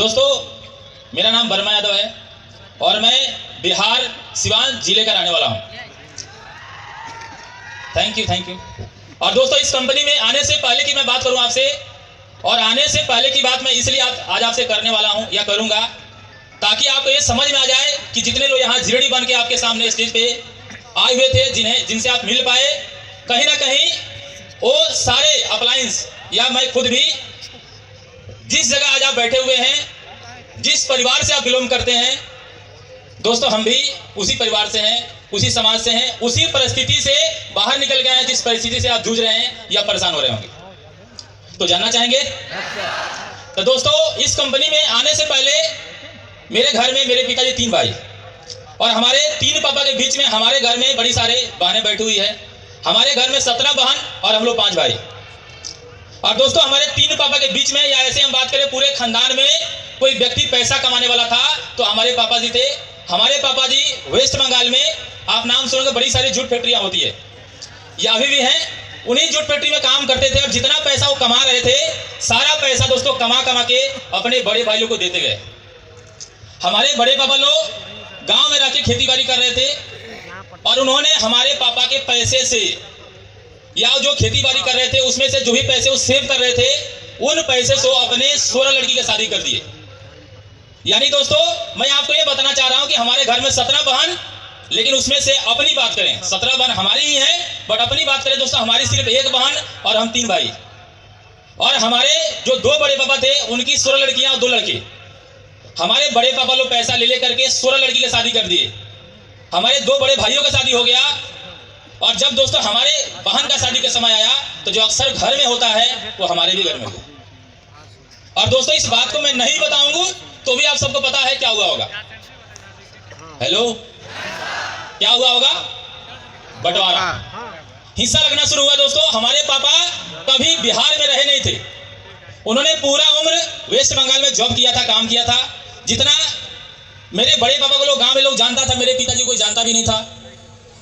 दोस्तों, मेरा नाम वर्मा यादव है और मैं बिहार सिवान जिले का रहने वाला हूँ। Thank you. और दोस्तों, इस कंपनी में आने से पहले की मैं बात करूँ आपसे, और आने से पहले की बात मैं इसलिए आज आपसे करने वाला हूँ या करूँगा ताकि आपको ये समझ में आ जाए कि जितने लोग यहाँ जीडी बन के आपके सामने स्टेज पे आए हुए थे, जिनसे आप मिल पाए, कहीं ना कहीं वो सारे अप्लायंस या मैं खुद भी जिस जगह आज आप बैठे हुए हैं, जिस परिवार से आप बिलोंग करते हैं, दोस्तों हम भी उसी परिवार से हैं, उसी समाज से हैं, उसी परिस्थिति से बाहर निकल गए हैं जिस परिस्थिति से आप जूझ रहे हैं या परेशान हो रहे होंगे। तो जानना चाहेंगे? तो दोस्तों, इस कंपनी में आने से पहले मेरे घर में मेरे पिताजी 3 भाई और हमारे 3 पापा के बीच में हमारे घर में बड़ी सारे बहनें बैठी हुई है। हमारे घर में 17 बहन और हम लोग 5 भाई। और दोस्तों, हमारे 3 पापा के बीच में या ऐसे हम बात करें पूरे खानदान में कोई व्यक्ति पैसा कमाने वाला था तो हमारे पापा जी थे। हमारे पापा जी वेस्ट बंगाल में, आप नाम सुनोगे, बड़ी सारी जूट फैक्ट्रियां होती है या अभी भी हैं, उन्हीं जूट फैक्ट्री में काम करते थे और जितना पैसा वो कमा रहे थे सारा पैसा दोस्तों कमा के अपने बड़े भाइयों को देते गए। हमारे बड़े पापा लोग गांव में रह के खेती बाड़ी कर रहे थे और उन्होंने हमारे पापा के पैसे से या जो खेती बाड़ी कर रहे थे उसमें से जो भी पैसे वो सेव कर रहे थे, उन पैसे से अपने 16 लड़की की शादी कर दिए। यानी दोस्तों, मैं आपको ये बताना चाह रहा हूं कि हमारे घर में 17 बहन, लेकिन उसमें से अपनी बात करें 17 बहन हमारी ही हैं, बट अपनी बात करें दोस्तों, हमारी सिर्फ 1 बहन और हम 3 भाई। और हमारे जो 2 बड़े पापा थे उनकी 16 लड़कियां और 2 लड़के। हमारे बड़े पापा लोग पैसा ले करके 16 लड़की की शादी कर दिए। हमारे 2 बड़े भाइयों का शादी हो गया और जब दोस्तों हमारे बहन का शादी का समय आया तो जो अक्सर घर में होता है वो हमारे भी घर में हुआ। और दोस्तों, इस बात को मैं नहीं बताऊंगा तो भी आप सबको पता है क्या हुआ होगा। हेलो, क्या हुआ होगा? बंटवारा, हिस्सा लगना शुरू हुआ। दोस्तों, हमारे पापा कभी बिहार में रहे नहीं थे। उन्होंने पूरा उम्र वेस्ट बंगाल में जॉब किया था, काम किया था। जितना मेरे बड़े पापा को लोग गांव में लोग जानता था, मेरे पिताजी कोई जानता भी नहीं था।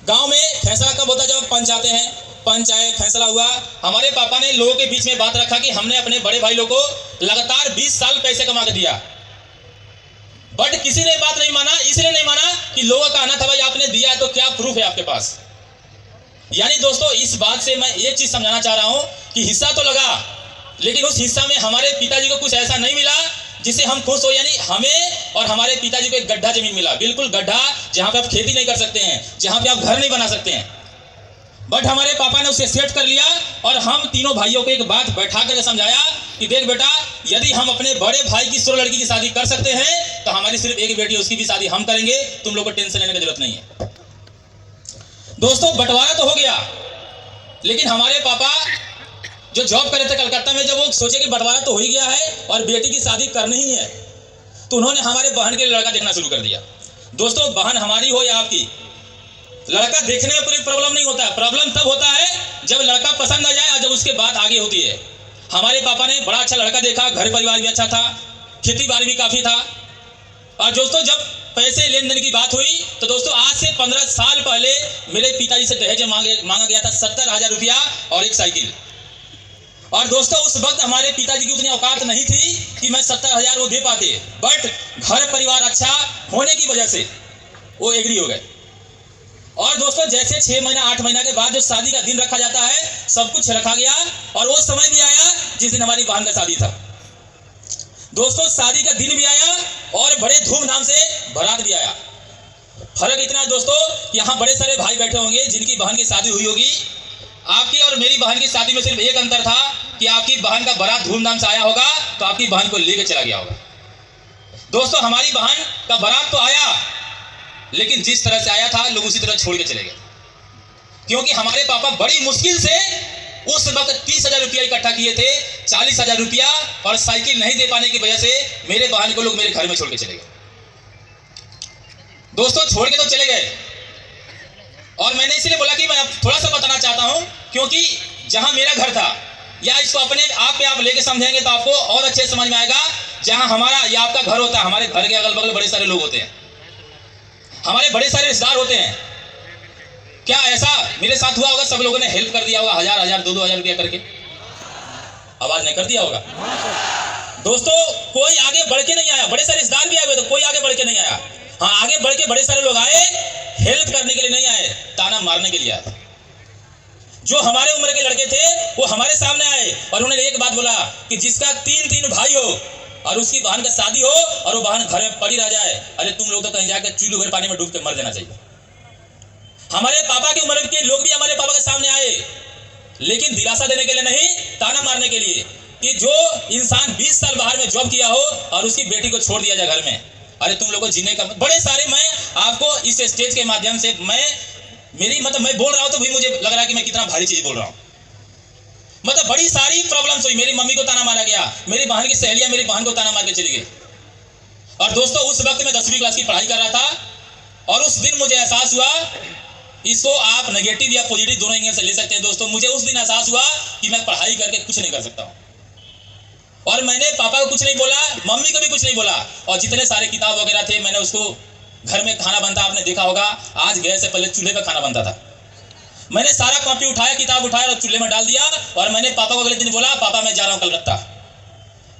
गांव में फैसला कब होता है? जब पंच आते हैं, पंच आए, फैसला हुआ। हमारे पापा ने लोगों के बीच में बात रखा कि हमने अपने बड़े भाई लोगों को लगातार 20 साल पैसे कमा के दिया, बट किसी ने बात नहीं माना। इसलिए नहीं माना कि लोगों का कहना था भाई आपने दिया है तो क्या प्रूफ है आपके पास। यानी दोस्तों, इस बात से मैं एक चीज समझाना चाह रहा हूं कि हिस्सा तो लगा, लेकिन उस हिस्सा में हमारे पिताजी को कुछ ऐसा नहीं मिला जिससे हम खुश हो। यानी हमें और हमारे पिताजी को एक गड्ढा जमीन मिला, बिल्कुल गड्ढा, जहां पे आप खेती नहीं कर सकते हैं, जहां पे आप घर नहीं बना सकते हैं। बट हमारे पापा ने उसे एक्सेप्ट कर लिया और हम तीनों भाइयों को एक बात बैठा कर समझाया कि देख बेटा, यदि हम अपने बड़े भाई की 16 लड़की की शादी कर सकते हैं तो हमारी सिर्फ एक बेटी, उसकी भी शादी हम करेंगे, तुम लोग को टेंशन लेने की जरूरत नहीं है। दोस्तों, बंटवारा तो हो गया, लेकिन हमारे पापा जो जॉब कर रहे थे कलकत्ता में, जब वो सोचे कि बंटवारा तो हो ही गया है और बेटी की शादी करनी ही है, तो उन्होंने हमारे बहन के लिए लड़का देखना शुरू कर दिया। दोस्तों, बहन हमारी हो या आपकी, लड़का देखने में कोई प्रॉब्लम नहीं होता है। प्रॉब्लम तब होता है जब लड़का पसंद आ जाए और जब उसके बाद आगे होती है। हमारे पापा ने बड़ा अच्छा लड़का देखा, घर परिवार भी अच्छा था, खेती बाड़ी भी काफी था। और दोस्तों, जब पैसे लेन देन की बात हुई तो दोस्तों आज से 15 साल पहले मेरे पिताजी से दहेज मांगा गया था 70,000 रुपया और एक साइकिल। और दोस्तों, उस वक्त हमारे पिताजी की उतनी औकात नहीं थी कि मैं 70,000 वो दे पाते, बट घर परिवार अच्छा होने की वजह से वो एग्री हो गए। और दोस्तों, जैसे 6 महीना 8 महीना के बाद जो शादी का दिन रखा जाता है, सब कुछ रखा गया और वो समय भी आया जिस दिन हमारी बहन का शादी था। दोस्तों, शादी का दिन भी आया और बड़े धूमधाम से बारात भी आया। फर्क इतना है दोस्तों, यहाँ बड़े सारे भाई बैठे होंगे जिनकी बहन की शादी हुई होगी। आपकी और मेरी बहन की शादी में सिर्फ एक अंतर था कि आपकी बहन का बारात धूमधाम से आया होगा तो आपकी बहन को लेकर चला गया होगा। दोस्तों, हमारी बहन का बारात तो आया, लेकिन जिस तरह से आया था लोग उसी तरह छोड़ के चले गए, क्योंकि हमारे पापा बड़ी मुश्किल से उस वक्त 30,000 रुपया इकट्ठा किए थे। 40,000 रुपया और साइकिल नहीं दे पाने की वजह से मेरे बहन को लोग मेरे घर में छोड़ के चले गए। दोस्तों, छोड़ के तो चले गए। और मैंने इसलिए बोला कि मैं थोड़ा सा बताना चाहता हूं, क्योंकि जहां मेरा घर था, या इसको अपने आप पे आप लेके समझेंगे तो आपको और अच्छे समझ में आएगा। जहां हमारा या आपका घर होता है, हमारे घर के अगल बगल बड़े सारे लोग होते हैं, हमारे बड़े सारे रिश्तेदार होते हैं। क्या ऐसा मेरे साथ हुआ होगा? सब लोगों ने हेल्प कर दिया होगा, 1000 1000 2 2 हजार रुपया करके। आवाज नहीं कर दिया होगा? दोस्तों कोई आगे बढ़ के नहीं आया, बड़े सारे रिश्तेदार भी आए हुए तो कोई आगे बढ़ के नहीं आया। हाँ, आगे बढ़ के बड़े सारे लोग आए, हेल्प करने के लिए नहीं आए, ताना मारने के लिए आए। जो हमारे उम्र के लड़के थे वो हमारे सामने आए और उन्होंने एक बात बोला कि जिसका 3 भाई हो और उसकी बहन का शादी हो और वो बहन घर में पड़ी रह जाए, अरे तुम लोग तो कहीं जाकर चूल्हे भर पानी में डूब के मर जाना चाहिए। हमारे पापा की उम्र के लोग भी हमारे पापा के सामने आए, लेकिन दिलासा देने के लिए नहीं, ताना मारने के लिए कि जो इंसान 20 साल बाहर में जॉब किया हो और उसकी बेटी को छोड़ दिया जाए घर में, अरे तुम लोग को जीने का बड़े सारे। मैं आपको इस स्टेज के माध्यम से मैं बोल रहा हूं तो भी मुझे लग रहा है कि मैं कितना भारी चीज बोल रहा हूं। मतलब बड़ी सारी प्रॉब्लम्स हुई, मेरी मम्मी को ताना मारा गया, मेरी बहन की सहेलियां मेरी बहन को ताना मार के चली गई। और दोस्तों उस वक्त मैं 10वीं क्लास की पढ़ाई कर रहा था और उस दिन मुझे एहसास हुआ, इसको आप नेगेटिव या पॉजिटिव दोनों एंगल से ले सकते हैं दोस्तों, मुझे उस दिन एहसास हुआ कि मैं पढ़ाई करके कुछ नहीं कर सकता हूं। और मैंने पापा को कुछ नहीं बोला, मम्मी को भी कुछ नहीं बोला, और जितने सारे किताब वगैरह थे मैंने उसको, घर में खाना बनता आपने देखा होगा, आज गैस से पहले चूल्हे पे खाना बनता था, मैंने सारा कॉपी उठाया, किताब उठाया और चूल्हे में डाल दिया। और मैंने पापा को अगले दिन बोला, पापा मैं जा रहा हूँ कलकत्ता।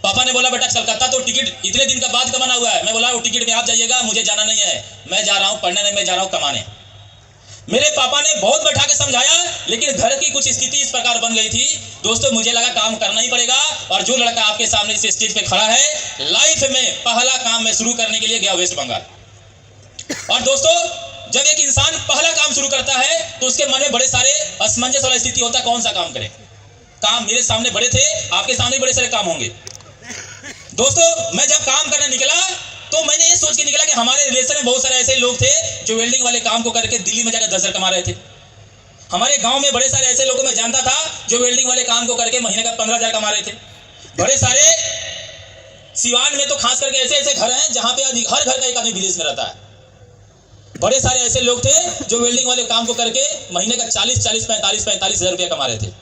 पापा ने बोला बेटा कलकत्ता तो टिकट इतने दिन का बाद कमाना हुआ है। मैं बोला वो टिकट में आप जाइएगा, मुझे जाना नहीं है, मैं जा रहा हूँ पढ़ने नहीं, मैं जा रहा हूँ कमाने। मेरे पापा ने बहुत बैठा के समझाया, लेकिन घर की कुछ स्थिति इस प्रकार बन गई थी दोस्तों, मुझे लगा काम करना ही पड़ेगा। और जो लड़का आपके सामने इस स्टेज पे खड़ा है, लाइफ में पहला काम मैं शुरू करने के लिए गया वेस्ट बंगाल। और दोस्तों जब एक इंसान पहला काम शुरू करता है तो उसके मन में बड़े सारे असमंजस वाला स्थिति होता है, कौन सा काम करे। काम मेरे सामने बड़े थे, आपके सामने बड़े सारे काम होंगे। दोस्तों मैं जब काम करने निकला तो मैंने ये सोच के निकला कि हमारे रिलेशन में बहुत सारे ऐसे लोग थे जो वेल्डिंग वाले काम को करके दिल्ली में जाकर 10 हजार कमा रहे थे। हमारे गांव में बड़े सारे ऐसे लोगों में जानता था जो वेल्डिंग वाले काम को करके महीने का 15 हजार कमा रहे थे। बड़े सारे सिवान में तो खास करके ऐसे ऐसे घर हैं जहां पे हर घर का एक आदमी विदेश में रहता है। बड़े सारे ऐसे लोग थे जो वेल्डिंग वाले काम को करके महीने का 45 हजार रुपया कमा रहे थे।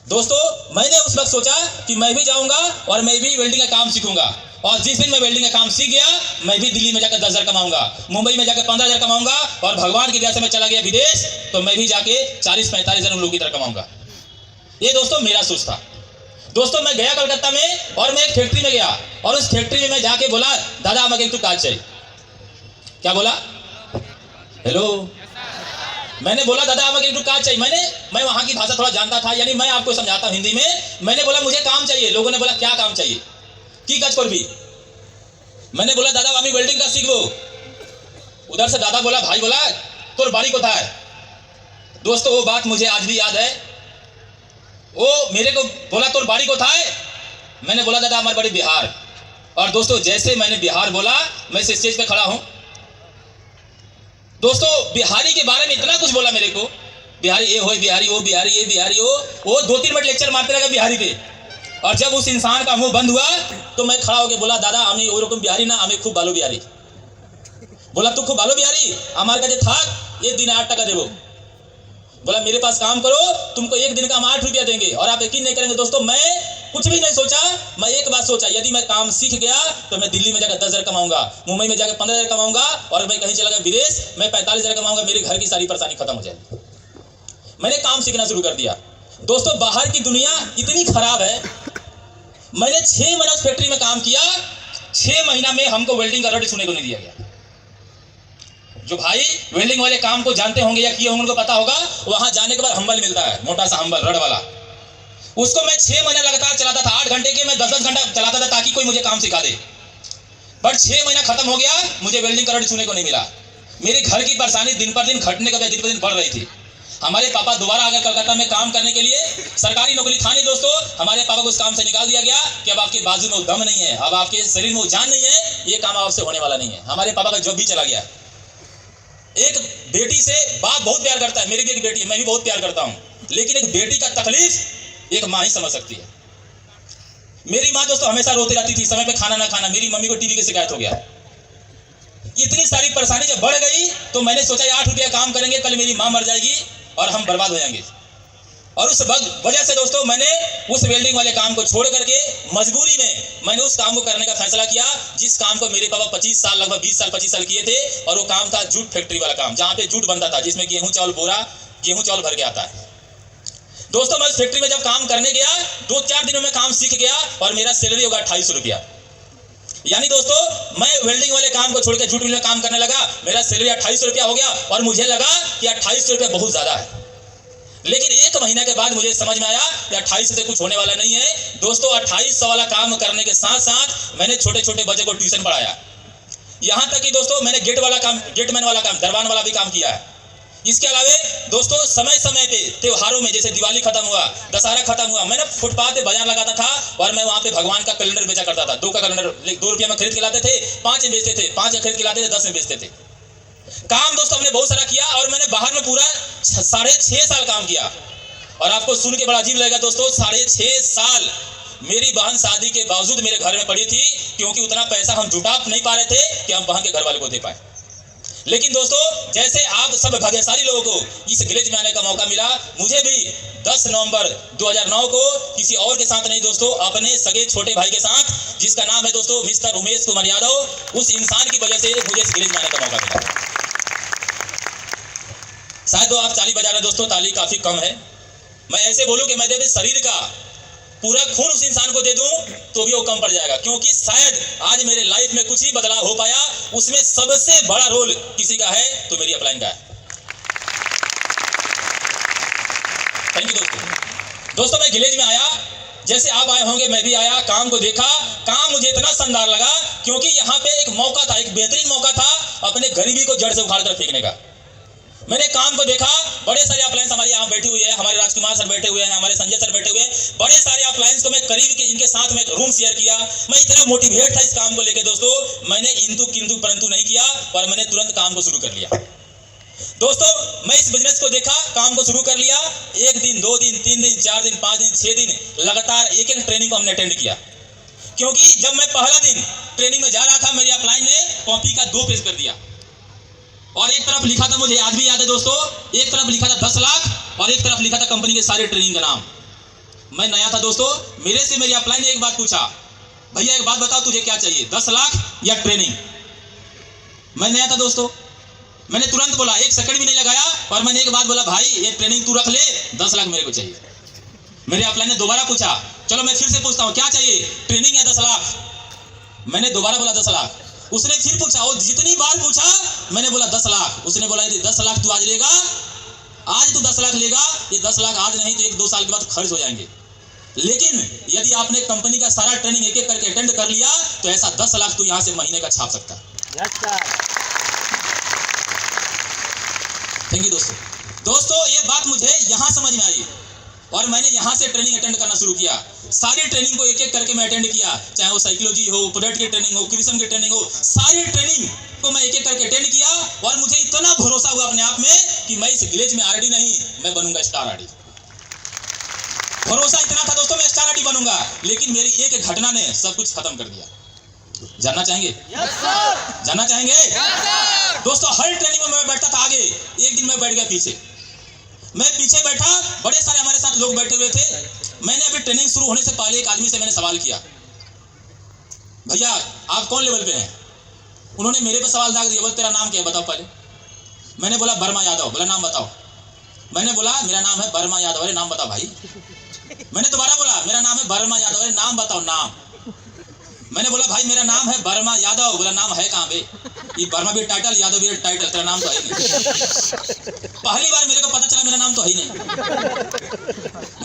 दोस्तों मैंने उस वक्त सोचा कि मैं भी जाऊंगा और मैं भी वेल्डिंग का काम सीखूंगा। और जिस दिन मैं वेल्डिंग का काम सीख गया, मैं भी दिल्ली में जाकर 10 हजार कमाऊंगा, मुंबई में जाकर 15 हजार कमाऊंगा, और भगवान की दया से मैं चला गया विदेश तो मैं भी जाके 40-45 हजार उन लोगों की तरह कमाऊंगा। ये दोस्तों मेरा सोच था। दोस्तों मैं गया कलकत्ता में और मैं एक फैक्ट्री में गया और उस फैक्ट्री में मैं जाके बोला, दादा हमें एक काज चाहिए। क्या बोला? हेलो, मैंने बोला दादा हमें एक काज चाहिए। मैं वहां की भाषा थोड़ा जानता था, यानी मैं आपको समझाता हूं हिंदी में। मैंने बोला मुझे काम चाहिए। लोगों ने बोला क्या काम चाहिए, की काज कर भी। मैंने बोला दादा हमें वेल्डिंग का सीखो। उधर से दादा बोला, भाई बोला तोर बाड़ी को था है। दोस्तों वो बात मुझे आज भी याद है। वो मेरे को बोला तोर बाड़ी को था है। मैंने बोला दादा हमारी बड़ी बिहार। और दोस्तों जैसे मैंने बिहार बोला, मैं इस स्टेज पे खड़ा हूं। दोस्तों बिहारी के बारे में इतना कुछ बोला मेरे को, बिहारी ये हो, बिहारी वो, बिहारी ये, बिहारी वो 2-3 मिनट लेक्चर मारते रहेगा बिहारी पे। और जब उस इंसान का मुंह बंद हुआ तो मैं खड़ा होकर बोला, दादा हमें वो रकम बिहारी ना, हमें खूब बालो बिहारी। बोला तू खूब बालो बिहारी, हमारे का था ये दिन 8 टका देवो। बोला मेरे पास काम करो, तुमको एक दिन का हम 8 रुपया देंगे। और आप यकीन नहीं करेंगे दोस्तों, मैं कुछ भी नहीं सोचा, मैं एक बात सोचा, यदि मैं काम सीख गया तो मैं दिल्ली में जाकर 10 हजार कमाऊंगा, मुंबई में जाकर 15 हजार कमाऊंगा, और मैं कहीं चला गया विदेश मैं 45 हजार कमाऊंगा, मेरे घर की सारी परेशानी खत्म हो जाएगी। मैंने काम सीखना शुरू कर दिया। दोस्तों बाहर की दुनिया इतनी खराब है। मैंने 6 महीना उस फैक्ट्री में काम किया। 6 महीना में हमको वेल्डिंग का रड छूने को नहीं दिया गया। जो भाई वेल्डिंग वाले काम को जानते होंगे या किए होंगे उनको पता होगा, वहां जाने के बाद हम्बल मिलता है, मोटा सा हम्बल रड वाला। उसको मैं 6 महीना लगातार चलाता था। 8 घंटे के मैं 10-10 घंटा चलाता था ताकि कोई मुझे काम सिखा दे। बट 6 महीना खत्म हो गया, मुझे वेल्डिंग का रड छूने को नहीं मिला। मेरे घर की परेशानी दिन पर दिन घटने का दिन पर दिन बढ़ रही थी। हमारे पापा दोबारा अगर कलकत्ता में काम करने के लिए, सरकारी नौकरी था नहीं दोस्तों, हमारे पापा को उस काम से निकाल दिया गया कि अब आपके बाजू में वो दम नहीं है, अब आपके शरीर में वो जान नहीं है, ये काम आपसे होने वाला नहीं है। हमारे पापा का जॉब भी चला गया। एक बेटी से बाप बहुत प्यार करता है, मेरी भी एक बेटी है, मैं भी बहुत प्यार करता हूं, लेकिन एक बेटी का तकलीफ एक मां ही समझ सकती है। मेरी मां दोस्तों हमेशा रोती रहती थी, समय पे खाना ना खाना। मेरी मम्मी को टीबी की शिकायत हो गया। इतनी सारी परेशानी जब बढ़ गई तो मैंने सोचा 8 रुपया काम करेंगे, कल मेरी मां मर जाएगी और हम बर्बाद हो जाएंगे। और उस वजह से दोस्तों मैंने उस वेल्डिंग वाले काम को छोड़ करके मजबूरी में मैंने उस काम को करने का फैसला किया, जिस काम को मेरे पापा 25 साल लगभग 20 साल किए थे। और वो काम था जूट फैक्ट्री वाला काम, जहां पे जूट बनता था, जिसमें गेहूं चावल बोरा गेहूं चावल भर के आता है। दोस्तों मैं उस फैक्ट्री में जब काम करने गया 2-4 दिनों में काम सीख गया और मेरा सैलरी होगा 2800 रुपया। यानी दोस्तों मैं वेल्डिंग वाले काम को छोड़ के जूट मिल में काम करने लगा, मेरा सैलरी 2800 रुपया हो गया और मुझे लगा कि 2800 रुपया बहुत ज्यादा है। लेकिन 1 महीने के बाद मुझे समझ में आया कि 2800 से कुछ होने वाला नहीं है। दोस्तों 2800 वाला काम करने के साथ साथ मैंने छोटे छोटे बच्चे को ट्यूशन पढ़ाया। यहां तक कि दोस्तों मैंने गेटमैन वाला काम, दरबान वाला भी काम किया है। इसके अलावा दोस्तों समय समय पे त्योहारों में, जैसे दिवाली खत्म हुआ, दशहरा खत्म हुआ, मैंने फुटपाथ पे बाजार लगाता था और मैं वहां पे भगवान का कैलेंडर बेचा करता था। 2 का कैलेंडर 2 रुपया में खरीद के लाते थे, 5 में बेचते थे, 5 खरीद के लाते थे, 10 में बेचते थे। काम दोस्तों हमने बहुत सारा किया और मैंने बाहर में पूरा 6.5 साल काम किया। और आपको सुन के बड़ा अजीब लगेगा दोस्तों, 6.5 साल मेरी बहन शादी के बावजूद मेरे घर में पड़ी थी, क्योंकि उतना पैसा हम जुटा नहीं पा रहे थे कि हम बहन के घर वाले को दे पाए। लेकिन दोस्तों जैसे आप सब भाग्यशाली लोगों को इस विलेज में आने का मौका मिला, मुझे भी 10 नवंबर 2009 को किसी और के साथ नहीं दोस्तों, अपने सगे छोटे भाई के साथ, जिसका नाम है दोस्तों मिस्टर उमेश कुमार यादव, उस इंसान की वजह से मुझे इस विलेज में आने का मौका मिला। शायद आप ताली बजा रहे दोस्तों, ताली काफी कम है। मैं ऐसे बोलूं कि मैं यदि शरीर का पूरा खून उस इंसान को दे दूं तो भी वो कम पड़ जाएगा, क्योंकि शायद आज मेरे लाइफ में कुछ ही बदलाव हो पाया, उसमें सबसे बड़ा रोल किसी का है तो मेरी अपलाइन का है। थैंक यू दोस्तों मैं विलेज में आया, जैसे आप आए होंगे मैं भी आया, काम को देखा। काम मुझे इतना शानदार लगा क्योंकि यहाँ पे एक मौका था, एक बेहतरीन मौका था अपने गरीबी को जड़ से उखाड़ कर फेंकने का। मैंने काम को देखा, बड़े सारे अप्लायंस हमारे यहाँ बैठे हुए हैं, हमारे राजकुमार सर बैठे हुए हैं, हमारे संजय सर बैठे हुए हैं, बड़े सारे अप्लायंस को मैं करीब के इनके साथ में रूम शेयर किया। मैं इतना मोटिवेट था इस काम को लेकर दोस्तों, मैंने इंतु किंतु परंतु नहीं किया और मैंने तुरंत काम को शुरू कर लिया। दोस्तों मैं इस बिजनेस को देखा, काम को शुरू कर लिया। 1 दिन 2 दिन 3 दिन 4 दिन 5 दिन 6 दिन लगातार एक ट्रेनिंग को हमने अटेंड किया। क्योंकि जब मैं पहला दिन ट्रेनिंग में जा रहा था, मेरी अपलाइन ने कॉपी का 2 पेज कर दिया और एक तरफ लिखा था, मुझे आज भी याद है दोस्तों, एक तरफ लिखा था 10 लाख और एक तरफ लिखा था कंपनी के सारे ट्रेनिंग का नाम। मैं नया था दोस्तों, मेरे से मेरी अपलाइन ने एक बात पूछा, भैया एक बात बताओ तुझे क्या चाहिए, 10 लाख या ट्रेनिंग? मैं नया था दोस्तों, मैंने तुरंत बोला, 1 सेकंड भी नहीं लगाया और मैंने एक बात बोला, भाई ये ट्रेनिंग तू रख ले, 10 लाख मेरे को चाहिए। मेरे अपलाइन ने दोबारा पूछा, चलो मैं फिर से पूछता हूँ, क्या चाहिए, ट्रेनिंग या 10 लाख? मैंने दोबारा बोला 10 लाख। उसने फिर पूछा, वो जितनी बार पूछा मैंने बोला 10 लाख। उसने बोला यदि 10 लाख तू आज लेगा, आज तू 10 लाख लेगा, ये 10 लाख आज नहीं तो 1-2 साल के बाद खर्च हो जाएंगे, लेकिन यदि आपने कंपनी का सारा ट्रेनिंग एक एक करके अटेंड कर लिया तो ऐसा 10 लाख तू यहां से महीने का छाप सकता है। थैंक यू दोस्तों ये बात मुझे यहां समझ में आई और मैंने यहां से ट्रेनिंग अटेंड करना शुरू किया। सारी ट्रेनिंग को एक एक करके मैं अटेंड किया, चाहे वो साइकोलॉजी हो, प्रोडक्ट की ट्रेनिंग हो, क्रिएशन की ट्रेनिंग हो, सारी ट्रेनिंग को मैं एक एक करके अटेंड किया और मुझे इतना भरोसा हुआ अपने आप में कि मैं इस विलेज में आरडी नहीं, मैं बनूंगा स्टार आरडी। भरोसा इतना था दोस्तों, मैं स्टार आरडी बनूंगा, लेकिन मेरी एक घटना ने सब कुछ खत्म कर दिया। जानना चाहेंगे? जानना चाहेंगे? दोस्तों हर ट्रेनिंग में मैं बैठता था आगे, एक दिन मैं बैठ गया पीछे। मैं पीछे बैठा, बड़े सारे हमारे साथ लोग बैठे हुए थे। मैंने अभी ट्रेनिंग शुरू होने से पहले एक आदमी से मैंने सवाल किया, भैया आप कौन लेवल पे हैं? उन्होंने मेरे पे सवाल दाग दिया, बोल तेरा नाम क्या है बताओ पहले। मैंने बोला वर्मा यादव। बोला नाम बताओ। मैंने बोला मेरा नाम है वर्मा यादव। अरे नाम बताओ भाई। मैंने दोबारा बोला मेरा नाम है वर्मा यादव। अरे नाम बताओ नाम। मैंने बोला भाई मेरा नाम है वर्मा यादव। बोला नाम है कहाँ बे? ये वर्मा भी टाइटल, यादव भी टाइटल, तेरा नाम तो है नहीं। पहली बार मेरे को पता चला मेरा नाम तो है ही नहीं।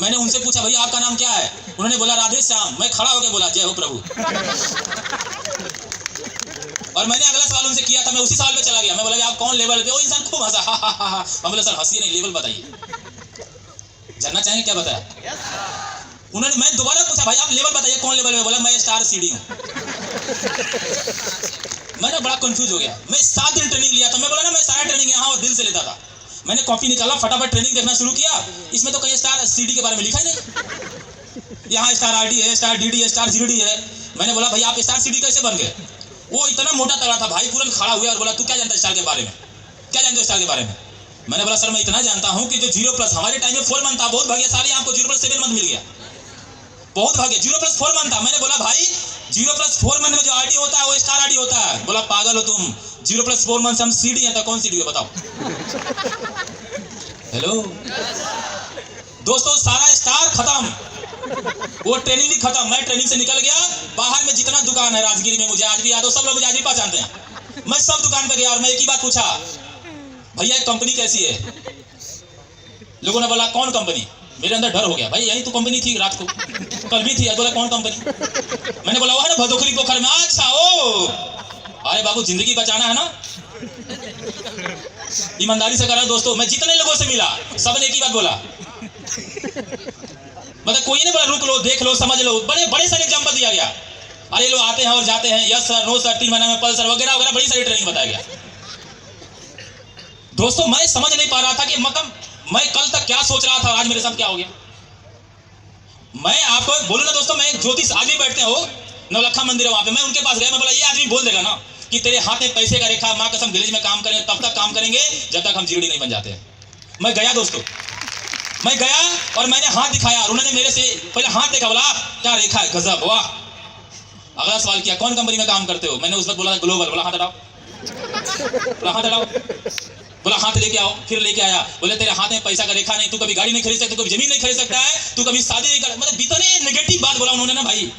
मैंने उनसे पूछा भैया आपका नाम क्या है? उन्होंने बोला राधे श्याम। मैं खड़ा होकर बोला जय हो प्रभु। और मैंने अगला सवाल उनसे किया था, मैं उसी सवाल पे चला गया। मैं बोला आप कौन लेवल पे? वो इंसान खूब हंसा, हा हा हा हा। मैं बोला सर हंसिए नहीं, लेवल बताइए। जानना चाहेंगे क्या बताया? उन्होंने, मैं दोबारा पूछा भाई आप लेवल बताइए कौन लेवल में? बोला मैं स्टार सीडी हूँ। मैंने बड़ा कंफ्यूज हो गया। मैं 7 दिन ट्रेनिंग लिया था। मैं बोला ना मैं सारा ट्रेनिंग यहाँ और दिल से लेता था। मैंने कॉपी निकाला, फटाफट ट्रेनिंग देखना शुरू किया। इसमें तो कहीं स्टार सीडी के बारे में लिखा ही नहीं। यहाँ स्टार आरडी है, स्टार डीडी है, स्टार जीडी है। मैंने बोला भाई आप स्टार सीडी कैसे बन गए? वो इतना मोटा तगड़ा था भाई, तुरंत खड़ा हुआ और बोला तू क्या जानता है स्टार के बारे में? क्या जानते हो स्टार के बारे में? मैंने बोला सर मैं इतना जानता हूँ कि जो 0+ हमारे टाइम में 4 मंथ था, बहुत भाग्यशाली आपको 0+7 मंथ मिल गया, बहुत भाग्य। 0+4 मंथ था। मैंने बोला भाई 0+4 मंथ में जो आरडी होता है वो स्टार आरडी होता है। बोला पागल हो तुम, 0+4 मंथ से हम सीडी है तो कौन सीडी है बताओ? हेलो दोस्तों सारा स्टार खत्म, वो ट्रेनिंग भी खत्म। मैं ट्रेनिंग से निकल गया, बाहर में जितना दुकान है राजगिरी में, मुझे आज भी याद हो, सब लोग मुझे आज भी पहचानते हैं। मैं सब दुकान पे गया और मैं एक ही बात पूछा, भैया कंपनी कैसी है? लोगों ने बोला कौन कंपनी? मेरे अंदर डर हो गया, भाई यही तो कंपनी थी, रात को कल भी थी। बोला कौन कंपनी? मैंने बोला वो है ना भदोखली पोखर में। अच्छा ओ, अरे बाबू जिंदगी बचाना है ना, ईमानदारी से करा दोस्तों। मैं जितने लोगों से मिला सब ने एक ही बात बोला, मतलब कोई नहीं बोला रुक लो देख लो समझ लो, बड़े बड़े सारे एग्जांपल दिया गया। अरे लोग आते हैं और जाते हैं, यस सर नो सर, 3 महीने में पल सर वगैरह वगैरह, बड़ी सारी ट्रेनिंग बताया गया। दोस्तों मैं समझ नहीं पा रहा था कि मतलब मैं कल तक क्या सोच रहा था और आज मेरे साथ क्या हो गया। मैं आपको बोलूं ना दोस्तों, मैं एक ज्योतिष आदमी बैठते हो नौलखा मंदिर है वहां पे, मैं उनके पास गया, मैं बोला ये आदमी बोल देगा ना कि तेरे हाथ में पैसे का रेखा, माँ कसम विलेज में काम करेंगे तब तक काम करेंगे जब तक हम जीडी नहीं बन जाते। मैं गया दोस्तों, मैं गया और मैंने हाथ दिखाया और उन्होंने मेरे से पहले हाथ देखा, बोला क्या रेखा है, गजब वाह। अगला सवाल किया कौन कंपनी में काम करते हो? मैंने उस वक्त बोला ग्लोबल। बोला हाथ हटाओ, बोला हाथ हटाओ, बोला हाथ लेके आओ, फिर लेके आया। बोले तेरे हाथ में पैसा का रेखा नहीं, तू कभी गाड़ी नहीं खरीद सकता, तू कभी जमीन नहीं खरीद सकता है, तू कभी शादी नहीं कर, मतलब इतने नेगेटिव बात बोला उन्होंने ना भाई,